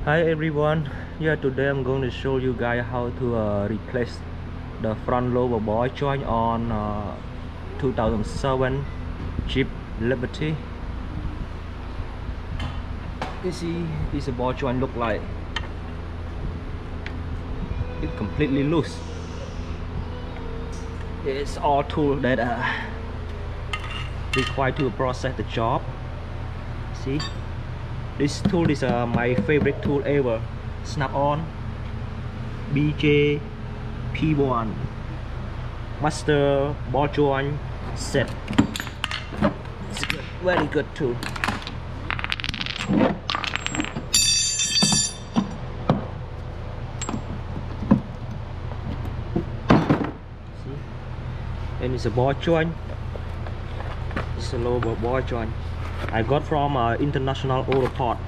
Hi everyone, today I'm going to show you guys how to replace the front lower ball joint on 2007 Jeep Liberty. You see this ball joint look like it's completely loose. It's all tool that required to process the job. See, this tool is my favorite tool ever. Snap-on BJ P1 master ball joint set. It's good, very good tool. See, and it's a ball joint. It's a lower ball joint. I got from international auto part.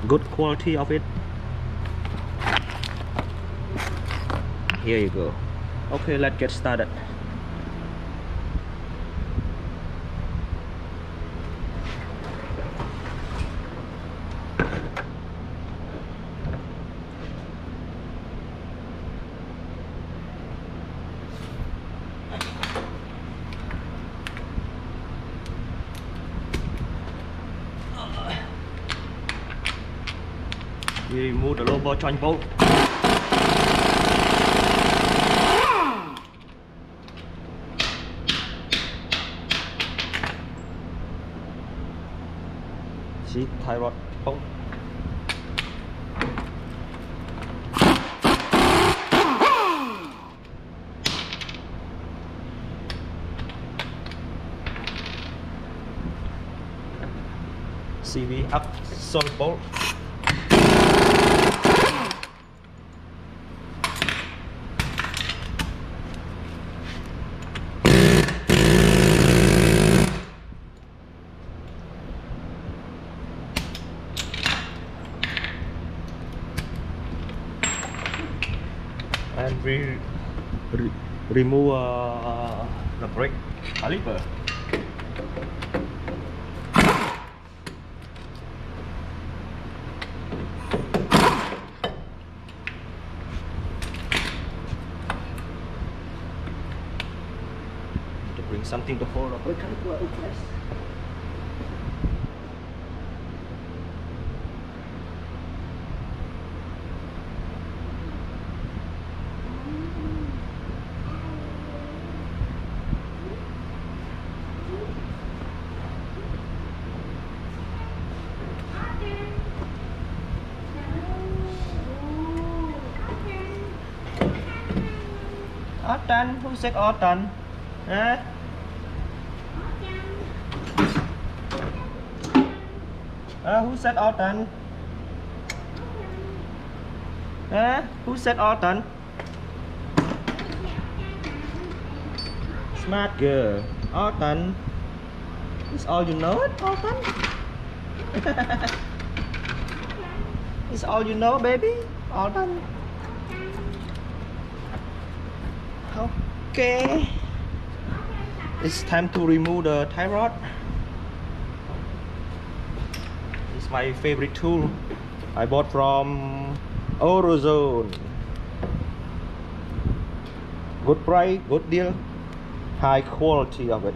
Good quality of it. Here you go. Okay, let's get started. We remove the lower ball joint bolt. See, tie rod bolt. CV up solid bolt. And we remove the brake caliper. To bring something to hold the brake caliper in place. Autumn, who said autumn? Huh? Who said autumn? Huh? Who said autumn? Smart girl. Autumn. Is all you know it, autumn? Is all you know, baby? Autumn. Okay, it's time to remove the tie rod. It's my favorite tool. I bought from AutoZone. Good price, good deal, high quality of it.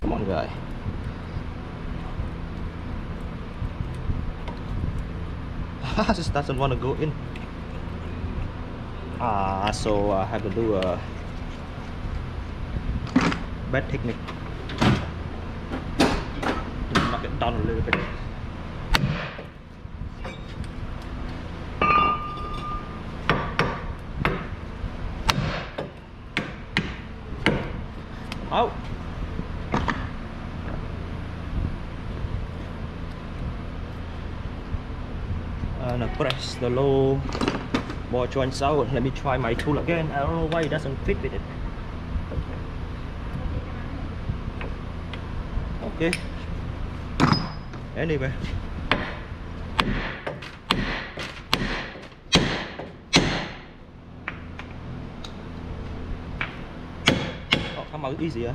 Come on, guy. This doesn't want to go in. So I have to do a bad technique. Knock it down a little bit. Out. And I press the low ball joints out. Let me try my tool again. I don't know why it doesn't fit with it. Okay. Anyway. come out easier.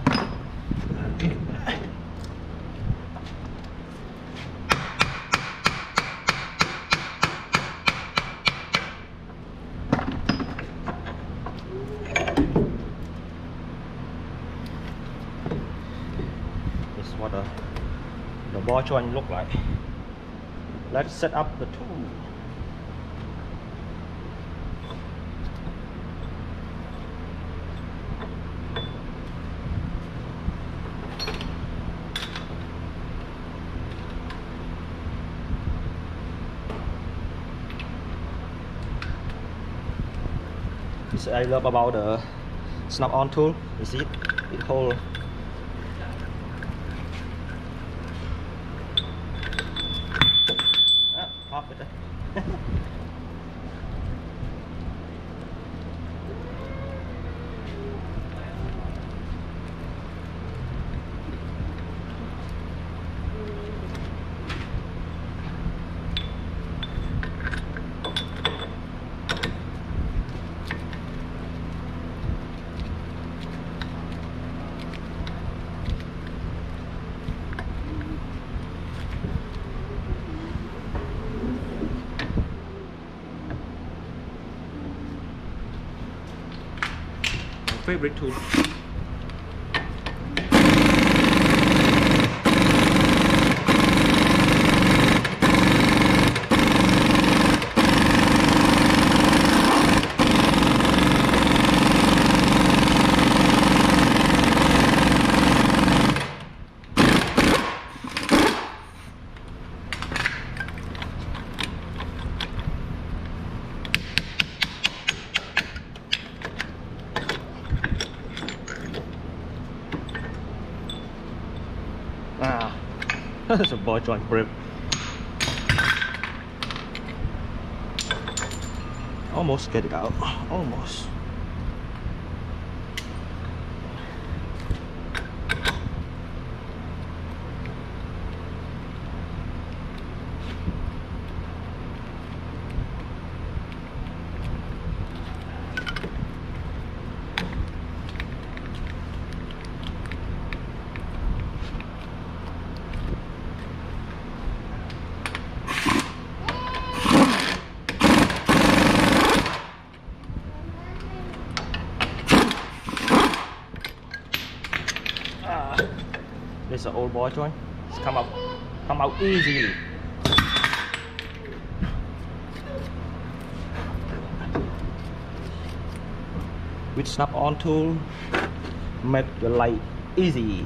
This is what the ball joint look like. Let's set up the tool. This I love about the snap-on tool. You see it hold. Pop it. Favorite tool. That's a ball joint grip. Almost get it out. Almost. This is an old ball joint. It's come out easily. With snap-on tool, make your life easy.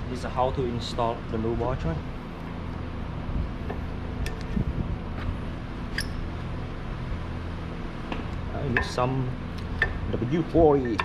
This is how to install the new ball joint. I need some W40.